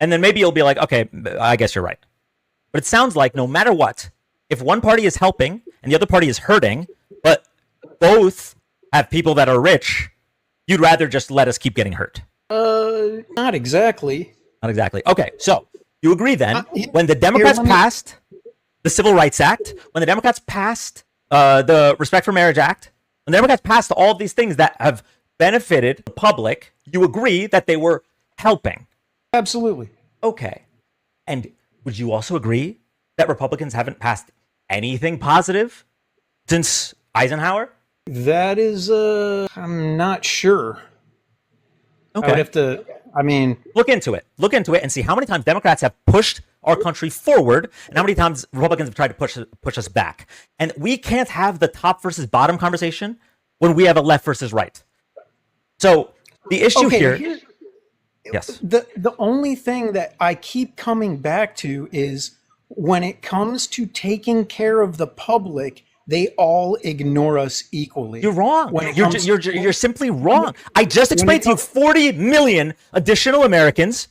And then maybe you'll be like, okay, I guess you're right. But it sounds like no matter what, if one party is helping and the other party is hurting, but both have people that are rich, you'd rather just let us keep getting hurt. Not exactly. Not exactly. Okay, so you agree then, when the Here, Democrats let me. passed the Civil Rights Act, when the Democrats passed the Respect for Marriage Act, when the Democrats passed all of these things that have benefited the public, you agree that they were helping. Absolutely. Okay. And would you also agree that Republicans haven't passed anything positive since Eisenhower? That is, I'm not sure. I would Okay. have to, I mean, Look into it. Look into it and see how many times Democrats have pushed our country forward and how many times Republicans have tried to push us back. And we can't have the top versus bottom conversation when we have a left versus right. So the issue okay, here, yes. the only thing that I keep coming back to is when it comes to taking care of the public, they all ignore us equally. You're wrong. When it You're, comes, you're simply wrong. I just when explained it to you comes, 40 million additional Americans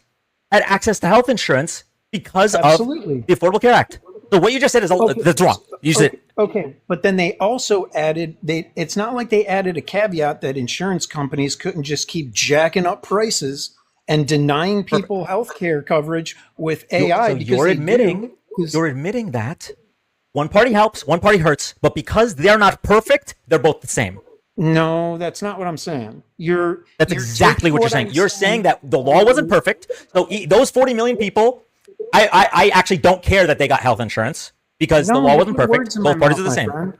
had access to health insurance because of absolutely. the Affordable Care Act. So what you just said is Okay, that's wrong. You said okay, but then they also added it's not like they added a caveat that insurance companies couldn't just keep jacking up prices and denying people health care coverage with AI so because you're they admitting do. 'Cause- you're admitting that one party helps, one party hurts, but because they're not perfect, they're both the same. No, that's not what I'm saying. That's You're exactly taking what you're what saying. I'm You're saying that the law wasn't perfect. So those 40 million people, I actually don't care that they got health insurance because the No, law you're wasn't putting perfect. words in my Both parties mouth, are the my same. friend.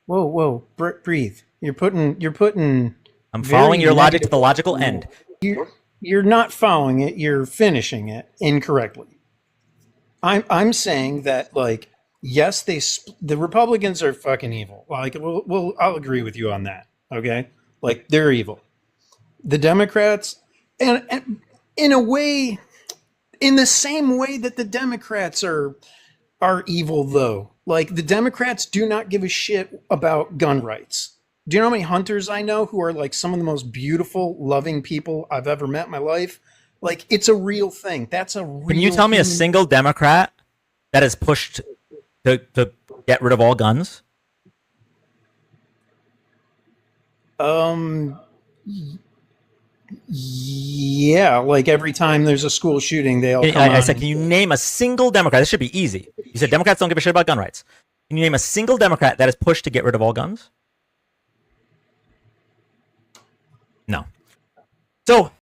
Whoa, breathe. You're putting I'm following very your logic to negative. the logical end. You're not following it. You're finishing it incorrectly. I'm saying that like yes, the Republicans are fucking evil. Like, I'll agree with you on that. Okay, like they're evil. The Democrats, and in a way, in the same way that the Democrats are evil though. Like the Democrats do not give a shit about gun rights. Do you know how many hunters I know who are like some of the most beautiful, loving people I've ever met in my life? Like it's a real thing. That's a Can you real tell me a human. single Democrat that has pushed to get rid of all guns? Um, yeah, like every time there's a school shooting, they'll come I out said, and can you name a single Democrat? This should be easy. You said Democrats don't give a shit about gun rights. Can you name a single Democrat that has pushed to get rid of all guns? No. So